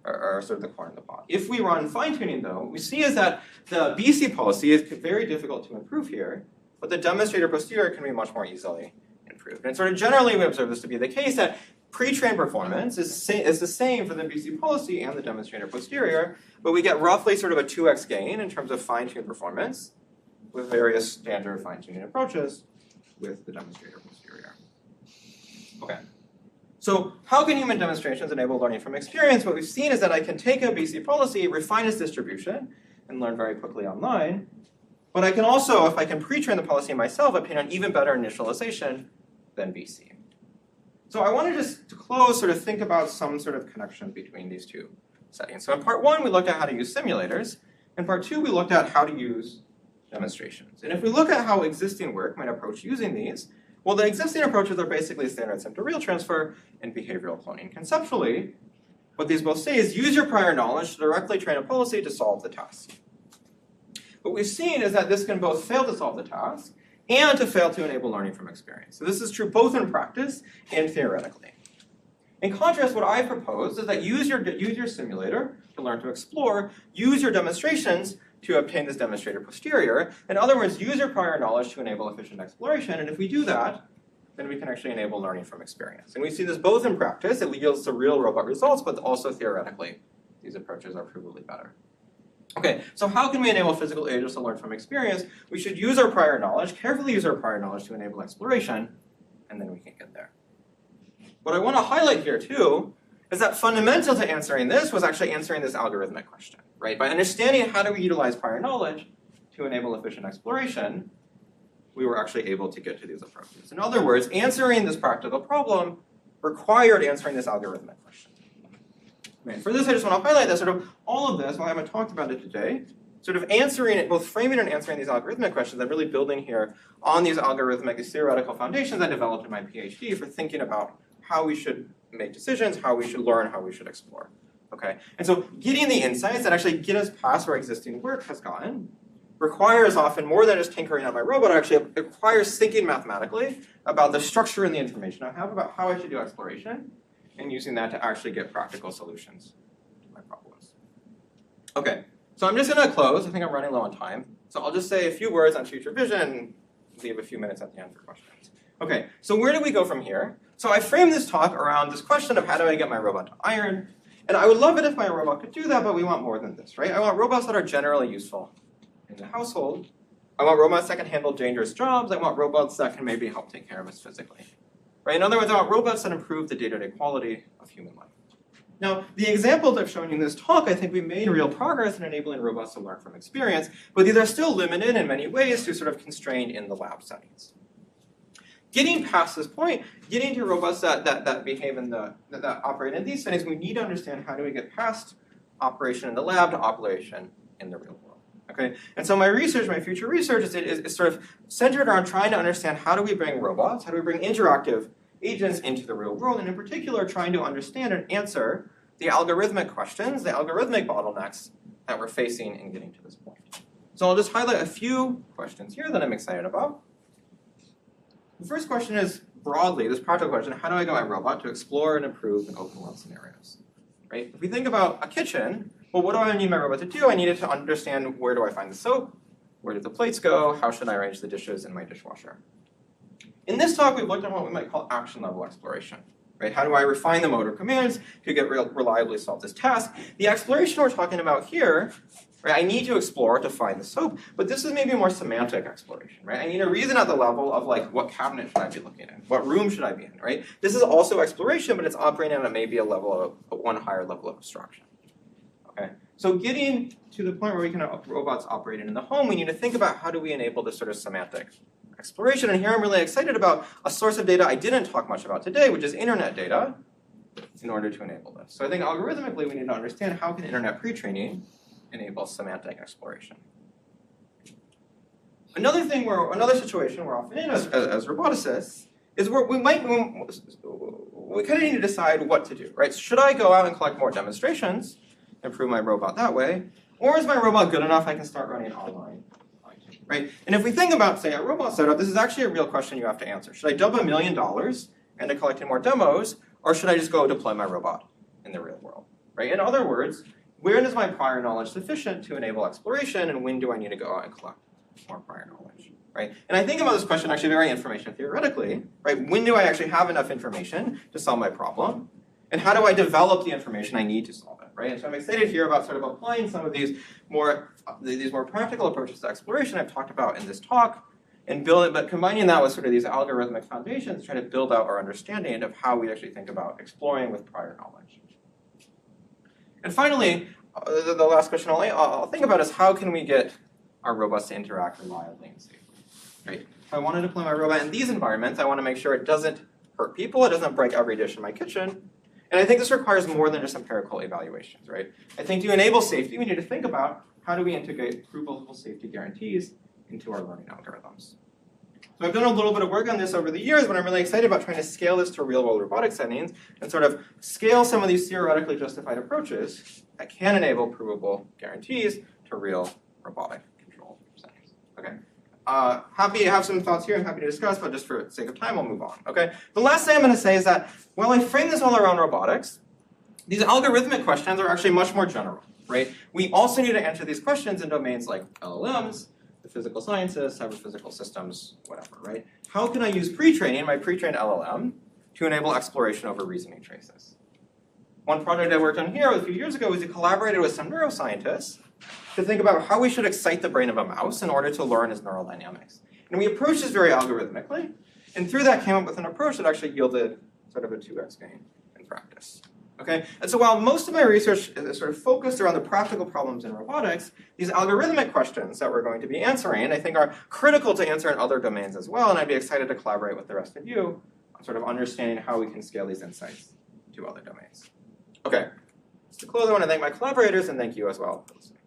or sort of the corn in the pot. If we run fine-tuning though, what we see is that the BC policy is very difficult to improve here, but the demonstrator posterior can be much more easily improved. And sort of generally we observe this to be the case that pre-trained performance is the same for the BC policy and the demonstrator posterior, but we get roughly sort of a 2x gain in terms of fine-tuned performance with various standard fine-tuning approaches with the demonstrator posterior. Okay. So how can human demonstrations enable learning from experience? What we've seen is that I can take a BC policy, refine its distribution, and learn very quickly online. But I can also, if I can pre-train the policy myself, obtain an even better initialization than BC. So I want to just, to close, sort of think about some sort of connection between these two settings. So in part one, we looked at how to use simulators. In part two, we looked at how to use demonstrations. And if we look at how existing work might approach using these, well, the existing approaches are basically standard sim-to-real transfer and behavioral cloning. Conceptually, what these both say is use your prior knowledge to directly train a policy to solve the task. What we've seen is that this can both fail to solve the task and to fail to enable learning from experience. So this is true both in practice and theoretically. In contrast, what I propose is that use your simulator to learn to explore, use your demonstrations to obtain this demonstrator posterior. In other words, use your prior knowledge to enable efficient exploration. And if we do that, then we can actually enable learning from experience. And we see this both in practice, it yields to real robot results, but also theoretically, these approaches are provably better. Okay, so how can we enable physical agents to learn from experience? We should use our prior knowledge, carefully use our prior knowledge to enable exploration, and then we can get there. What I want to highlight here too is that fundamental to answering this was actually answering this algorithmic question, right? By understanding how do we utilize prior knowledge to enable efficient exploration, we were actually able to get to these approaches. In other words, answering this practical problem required answering this algorithmic question. Right. For this, I just want to highlight that sort of all of this, while I haven't talked about it today, sort of answering it, both framing and answering these algorithmic questions, I'm really building here on these algorithmic, these theoretical foundations I developed in my PhD for thinking about how we should make decisions, how we should learn, how we should explore. Okay? And so getting the insights that actually get us past where existing work has gotten requires often more than just tinkering on my robot. Actually, it requires thinking mathematically about the structure and the information I have about how I should do exploration, and using that to actually get practical solutions to my problems. Okay, so I'm just going to close. I think I'm running low on time. So I'll just say a few words on future vision and leave a few minutes at the end for questions. Okay, so where do we go from here? So I framed this talk around this question of how do I get my robot to iron? And I would love it if my robot could do that, but we want more than this, right? I want robots that are generally useful in the household. I want robots that can handle dangerous jobs. I want robots that can maybe help take care of us physically. Right? In other words, I want robots that improve the day-to-day quality of human life. Now, the examples I've shown you in this talk, I think we made real progress in enabling robots to learn from experience, but these are still limited in many ways to sort of constrained in the lab settings. Getting past this point, getting to robots that behave in that operate in these settings, we need to understand how do we get past operation in the lab to operation in the real world. Okay, and so my research, my future research is sort of centered around trying to understand how do we bring robots, how do we bring interactive agents into the real world, and in particular trying to understand and answer the algorithmic questions, the algorithmic bottlenecks that we're facing in getting to this point. So I'll just highlight a few questions here that I'm excited about. The first question is broadly, this practical question, how do I get my robot to explore and improve in open world scenarios? Right? If we think about a kitchen, well, what do I need my robot to do? I need it to understand where do I find the soap, where do the plates go, how should I arrange the dishes in my dishwasher. In this talk, we've looked at what we might call action level exploration. Right? How do I refine the motor commands to get reliably solve this task? The exploration we're talking about here, right, I need to explore to find the soap, but this is maybe more semantic exploration. Right? I need a reason at the level of like, what cabinet should I be looking in? What room should I be in? Right? This is also exploration, but it's operating at maybe a level of one higher level of abstraction. Okay, so getting to the point where we can have robots operating in the home, we need to think about how do we enable this sort of semantic exploration. And here I'm really excited about a source of data I didn't talk much about today, which is internet data, in order to enable this. So I think algorithmically we need to understand how can internet pre-training enable semantic exploration. Another situation we're often in as roboticists is where we kind of need to decide what to do, right? Should I go out and collect more demonstrations, improve my robot that way, or is my robot good enough I can start running online? Right? And if we think about, say, a robot setup, this is actually a real question you have to answer. Should I dump $1 million into collecting more demos, or should I just go deploy my robot in the real world? Right? In other words, when is my prior knowledge sufficient to enable exploration, and when do I need to go out and collect more prior knowledge? Right? And I think about this question actually very information theoretically. Right? When do I actually have enough information to solve my problem? And how do I develop the information I need to solve it? Right? And so I'm excited here about sort of applying some of these more practical approaches to exploration I've talked about in this talk, and but combining that with sort of these algorithmic foundations, trying to build out our understanding of how we actually think about exploring with prior knowledge. And finally, the last question I'll think about is how can we get our robots to interact reliably and safely? Right? If I want to deploy my robot in these environments, I want to make sure it doesn't hurt people, it doesn't break every dish in my kitchen. And I think this requires more than just empirical evaluations, right? I think to enable safety, we need to think about how do we integrate provable safety guarantees into our learning algorithms. So I've done a little bit of work on this over the years, but I'm really excited about trying to scale this to real-world robotic settings and sort of scale some of these theoretically justified approaches that can enable provable guarantees to real robotic control settings. Okay. Happy to have some thoughts here. I'm happy to discuss, but just for the sake of time, I'll move on. Okay. The last thing I'm going to say is that while I frame this all around robotics, these algorithmic questions are actually much more general. right? We also need to answer these questions in domains like LLMs, the physical sciences, cyber-physical systems, whatever, right? How can I use pre-training, my pre-trained LLM, to enable exploration over reasoning traces? One project I worked on here a few years ago was we collaborated with some neuroscientists to think about how we should excite the brain of a mouse in order to learn its neural dynamics. And we approached this very algorithmically, and through that came up with an approach that actually yielded sort of a 2x gain in practice. Okay? And so while most of my research is sort of focused around the practical problems in robotics, these algorithmic questions that we're going to be answering, I think, are critical to answer in other domains as well, and I'd be excited to collaborate with the rest of you on sort of understanding how we can scale these insights to other domains. Okay, just to close, I want to thank my collaborators and thank you as well for listening.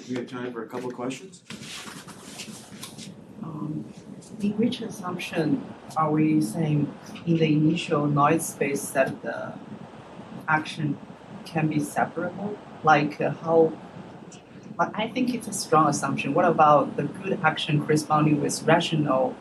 We have time for a couple of questions. In which assumption are we saying in the initial noise space that the action can be separable? Like how? But I think it's a strong assumption. What about the good action corresponding with rational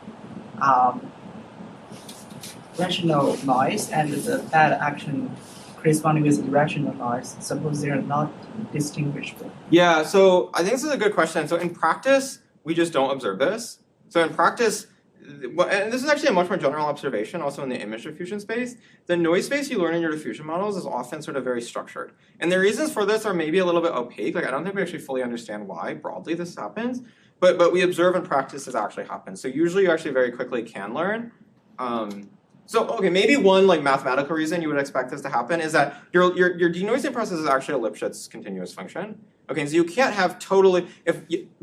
noise and the bad action corresponding with irrational noise? Suppose they are not distinguishable. Yeah, so I think this is a good question. So in practice, we just don't observe this. So in practice, and this is actually a much more general observation also in the image diffusion space, the noise space you learn in your diffusion models is often sort of very structured. And the reasons for this are maybe a little bit opaque. Like I don't think we actually fully understand why broadly this happens, but we observe in practice this actually happens. So usually you actually very quickly can learn. Okay, maybe one like mathematical reason you would expect this to happen is that your denoising process is actually a Lipschitz continuous function. Okay, so you can't have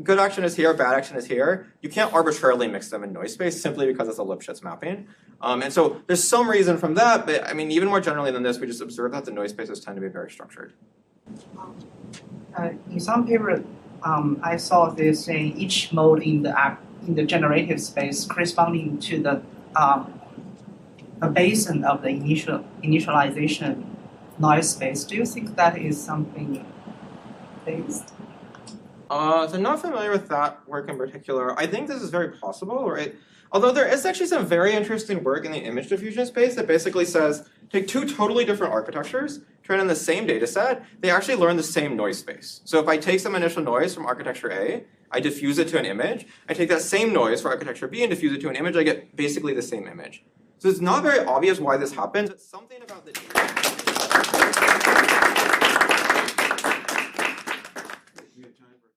good action is here, bad action is here, you can't arbitrarily mix them in noise space simply because it's a Lipschitz mapping. And so there's some reason from that, but I mean, even more generally than this, we just observe that the noise spaces tend to be very structured. In some paper, I saw this saying each mode in the generative space corresponding to the basin of the initialization noise space. Do you think that is something based? So I'm not familiar with that work in particular. I think this is very possible, right? Although there is actually some very interesting work in the image diffusion space that basically says, take two totally different architectures, train on the same data set, they actually learn the same noise space. So if I take some initial noise from architecture A, I diffuse it to an image, I take that same noise for architecture B and diffuse it to an image, I get basically the same image. So it's not very obvious why this happens, but something about the data